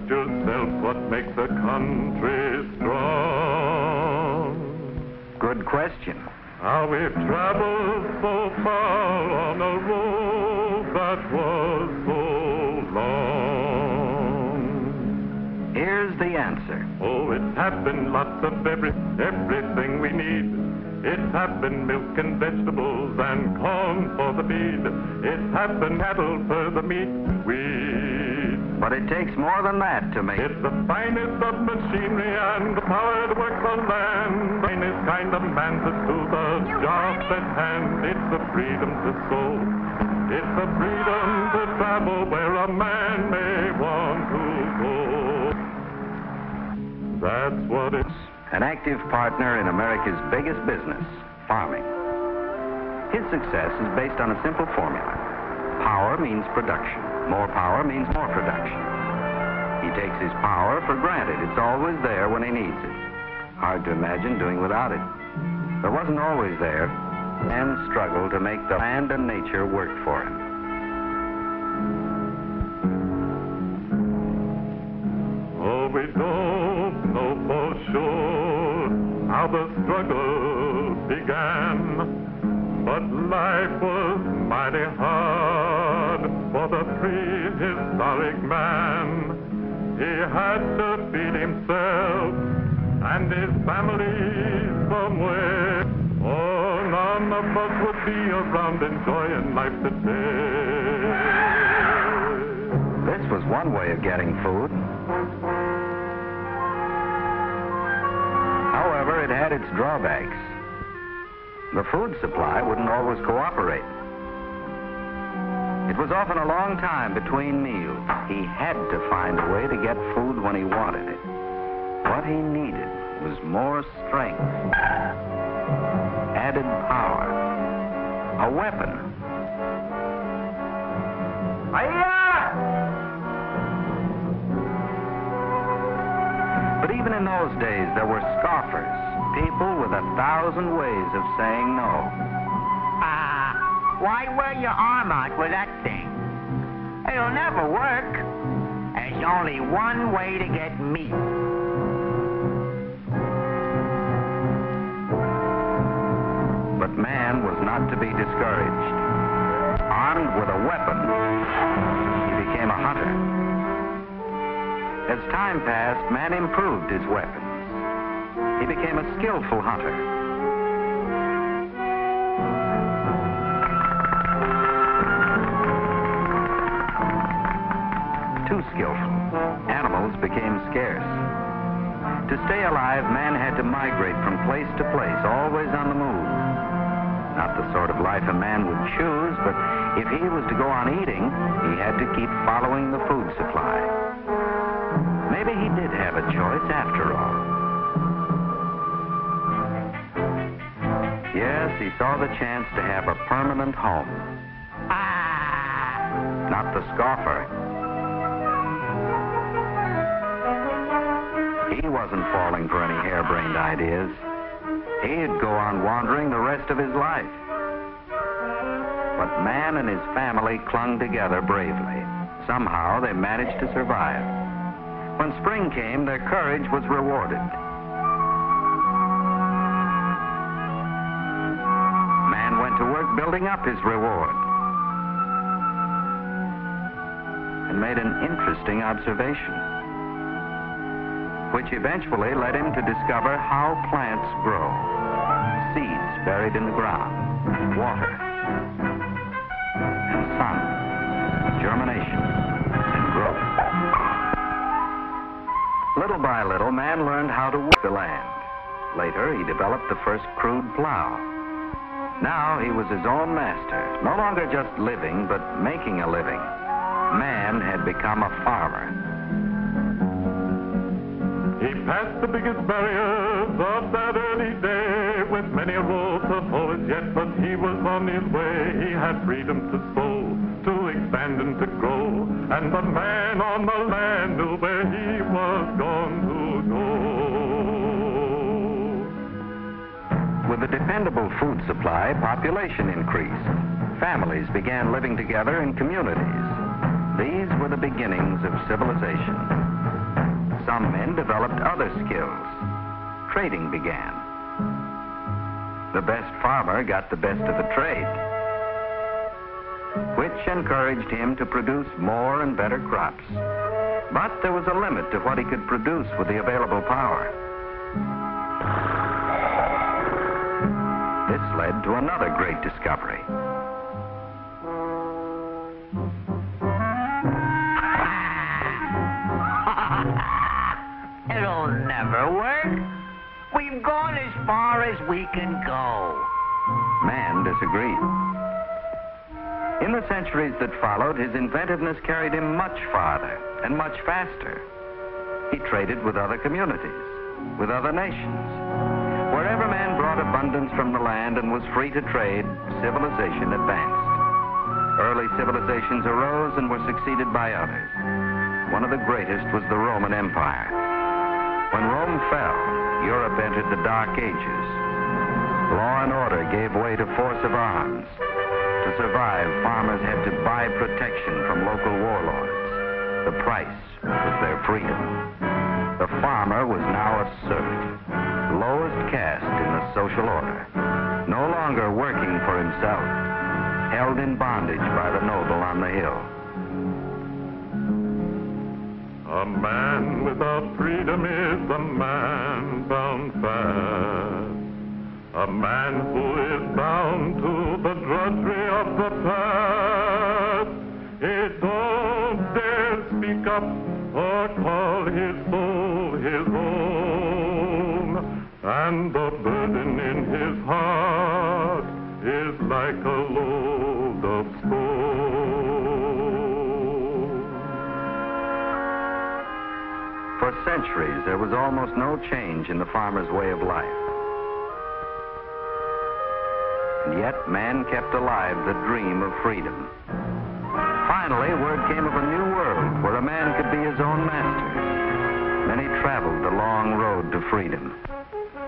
yourself what makes a country strong. Good question. How we've traveled so far on a road that was so long. Here's the answer. Oh, it's happened lots of everything we need. It's happened milk and vegetables and corn for the feed. It's happened cattle for the meat we eat. But it takes more than that to make It's the finest of machinery and the power to work the land. The finest kind of man to do the job at hand. It's the freedom to sow. It's the freedom to travel where a man may want to go. That's what it's. an active partner in America's biggest business, farming. His success is based on a simple formula. Power means production. More power means more production. He takes his power for granted. It's always there when he needs it. Hard to imagine doing without it. But it wasn't always there, and struggled to make the land and nature work for him. Oh, we don't know for sure how the struggle began, but life was mighty hard for the prehistoric man. He had to feed himself and his family somewhere. Oh, none of us would be around enjoying life today. This was one way of getting food. However, it had its drawbacks. The food supply wouldn't always cooperate. It was often a long time between meals. He had to find a way to get food when he wanted it. What he needed was more strength, added power, a weapon. But even in those days, there were scoffers, people with 1,000 ways of saying no. Why wear your arm out with that thing? It'll never work. There's only one way to get meat. But man was not to be discouraged. Armed with a weapon, he became a hunter. As time passed, man improved his weapons. He became a skillful hunter. Too skillful. Animals became scarce. To stay alive, man had to migrate from place to place, always on the move. Not the sort of life a man would choose, but if he was to go on eating, he had to keep following the food supply. Maybe he did have a choice after all. Yes, he saw the chance to have a permanent home. Not the scoffer. He wasn't falling for any harebrained ideas. He'd go on wandering the rest of his life. But man and his family clung together bravely. Somehow they managed to survive. When spring came, their courage was rewarded. Man went to work building up his reward and made an interesting observation, which eventually led him to discover how plants grow. Seeds buried in the ground, water, and sun, germination, and growth. Little by little, man learned how to work the land. Later, he developed the first crude plow. Now he was his own master, no longer just living, but making a living. Man had become a farmer. He passed the biggest barriers of that early day with many a road to hoe as yet, but he was on his way. He had freedom to sow, to expand and to grow, and the man on the land knew where he was going to go. With a dependable food supply, population increased. Families began living together in communities. These were the beginnings of civilization. some men developed other skills. Trading began. The best farmer got the best of the trade, which encouraged him to produce more and better crops. But there was a limit to what he could produce with the available power. This led to another great discovery. It'll never work. We've gone as far as we can go. Man disagreed. In the centuries that followed, his inventiveness carried him much farther and much faster. He traded with other communities, with other nations. Wherever man brought abundance from the land and was free to trade, civilization advanced. Early civilizations arose and were succeeded by others. One of the greatest was the Roman Empire. When Rome fell, Europe entered the Dark Ages. Law and order gave way to force of arms. To survive, farmers had to buy protection from local warlords. The price was their freedom. The farmer was now a serf, lowest caste in the social order, no longer working for himself, held in bondage by the noble on the hill. A man without freedom is a man bound fast. A man who is bound to the drudgery of the past. He don't dare speak up or call his soul his own. And the burden in his heart is like a load of stone. For centuries, there was almost no change in the farmer's way of life. And yet, man kept alive the dream of freedom. Finally, word came of a new world where a man could be his own master. Many traveled the long road to freedom.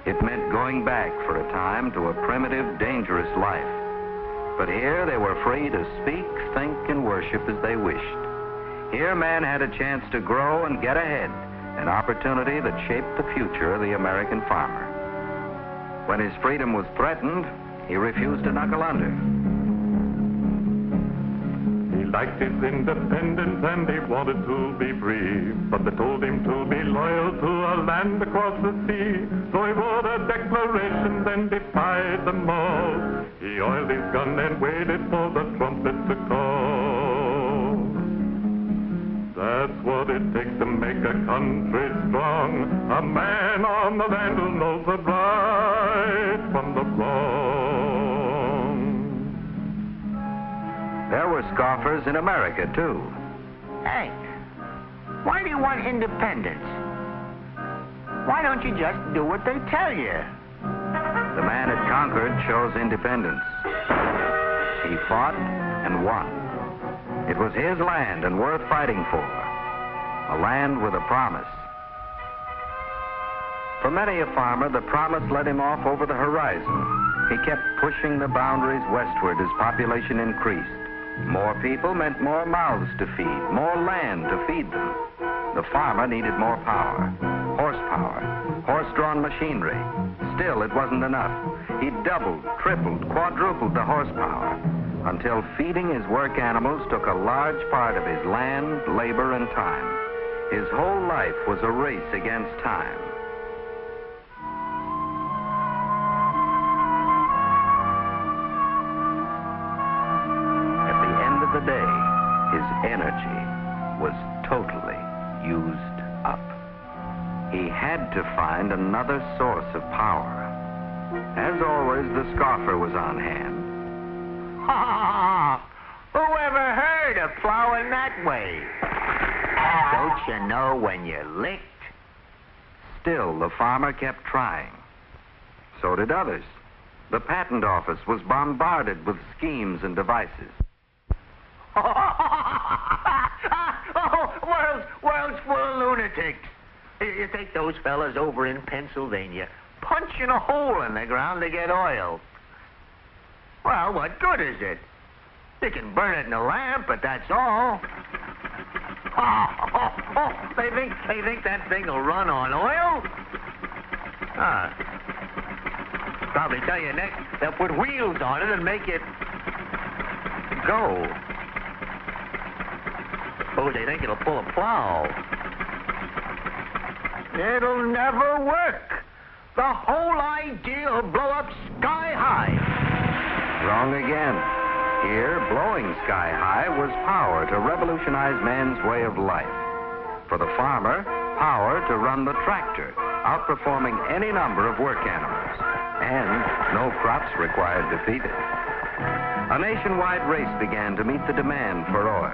It meant going back for a time to a primitive, dangerous life. But here they were free to speak, think, and worship as they wished. Here man had a chance to grow and get ahead, an opportunity that shaped the future of the American farmer. When his freedom was threatened, he refused to knuckle under. He liked his independence and he wanted to be free, but they told him to be loyal to a land across the sea. So he wrote a declaration, then defied them all. He oiled his gun and waited for the trumpet to call. That's what it takes to make a country strong. A man on the land who knows the right from the wrong. There were scoffers in America, too. Hey, why do you want independence? Why don't you just do what they tell you? The man at Concord chose independence. He fought and won. It was his land and worth fighting for. A land with a promise. For many a farmer, the promise led him off over the horizon. He kept pushing the boundaries westward as population increased. More people meant more mouths to feed, more land to feed them. The farmer needed more power, horsepower, horse-drawn machinery. Still, it wasn't enough. He doubled, tripled, quadrupled the horsepower, until feeding his work animals took a large part of his land, labor, and time. His whole life was a race against time. At the end of the day, his energy was totally used up. He had to find another source of power. As always, the scoffer was on hand. Whoever heard of plowing that way? Don't you know when you're licked? Still, the farmer kept trying. So did others. The patent office was bombarded with schemes and devices. World's full of lunatics. You take those fellas over in Pennsylvania, punching a hole in the ground to get oil. Well, what good is it? They can burn it in a lamp, but that's all. They think that thing will run on oil? Probably tell you next they'll put wheels on it and make it go. Suppose they think it'll pull a plow. It'll never work. The whole idea will blow up sky high. Wrong again. Here, blowing sky high was power to revolutionize man's way of life. For the farmer, power to run the tractor, outperforming any number of work animals. And no crops required to feed it. A nationwide race began to meet the demand for oil.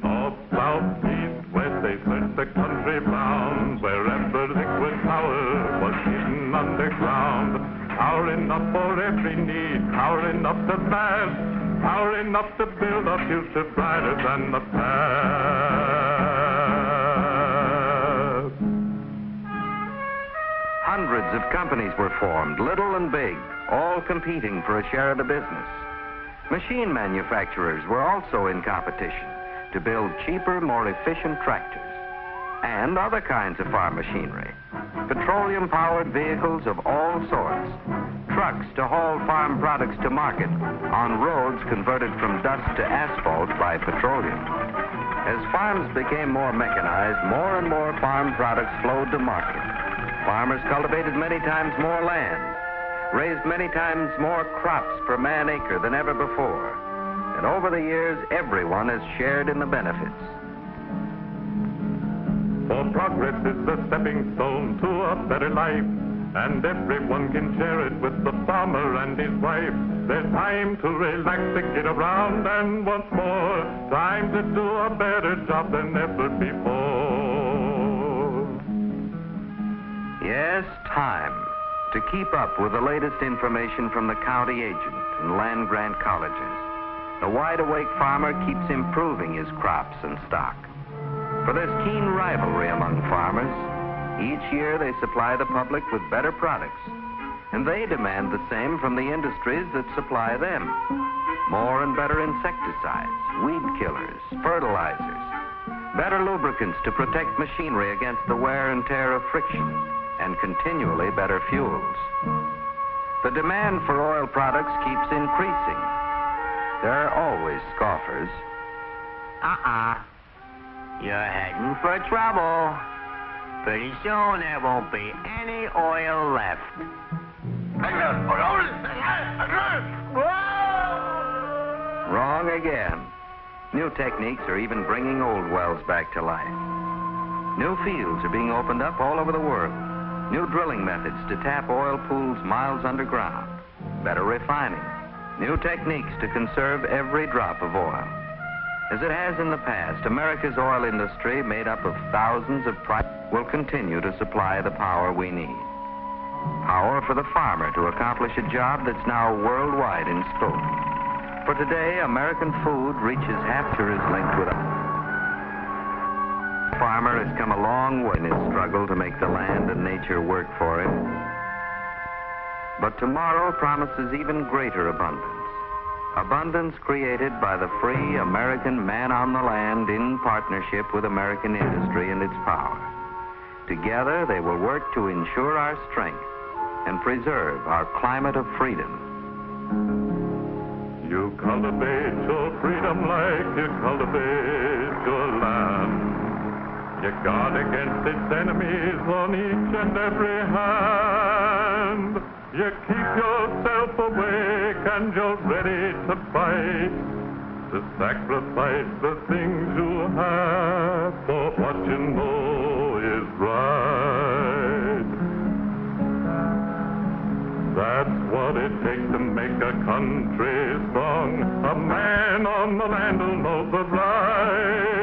North, south, east, west, they searched the country round. Wherever liquid power was hidden underground. Power enough for every need, power enough to last, power enough to build a future brighter than the past. Hundreds of companies were formed, little and big, all competing for a share of the business. Machine manufacturers were also in competition to build cheaper, more efficient tractors and other kinds of farm machinery. Petroleum-powered vehicles of all sorts. Trucks to haul farm products to market on roads converted from dust to asphalt by petroleum. As farms became more mechanized, more and more farm products flowed to market. Farmers cultivated many times more land, raised many times more crops per man acre than ever before. And over the years, everyone has shared in the benefits. For progress is the stepping stone to a better life, and everyone can share it with the farmer and his wife. There's time to relax, to get around, and once more, time to do a better job than ever before. Yes, time to keep up with the latest information from the county agent and land grant colleges. The wide-awake farmer keeps improving his crops and stock. For there's keen rivalry among farmers. Each year they supply the public with better products, and they demand the same from the industries that supply them. More and better insecticides, weed killers, fertilizers, better lubricants to protect machinery against the wear and tear of friction, and continually better fuels. The demand for oil products keeps increasing. There are always scoffers. You're heading for trouble. Pretty soon there won't be any oil left. Wrong again. New techniques are even bringing old wells back to life. New fields are being opened up all over the world. New drilling methods to tap oil pools miles underground. Better refining. New techniques to conserve every drop of oil. As it has in the past, America's oil industry, made up of thousands of will continue to supply the power we need. Power for the farmer to accomplish a job that's now worldwide in scope. For today, American food reaches half to his linked with us. The farmer has come a long way in his struggle to make the land and nature work for him. But tomorrow promises even greater abundance. Abundance created by the free American man on the land in partnership with American industry and its power. Together, they will work to ensure our strength and preserve our climate of freedom. You cultivate your freedom like you cultivate your land. You guard against its enemies on each and every hand. You keep yourself awake and you're ready to fight, to sacrifice the things you have for what you know is right. That's what it takes to make a country strong, a man on the land who knows the right.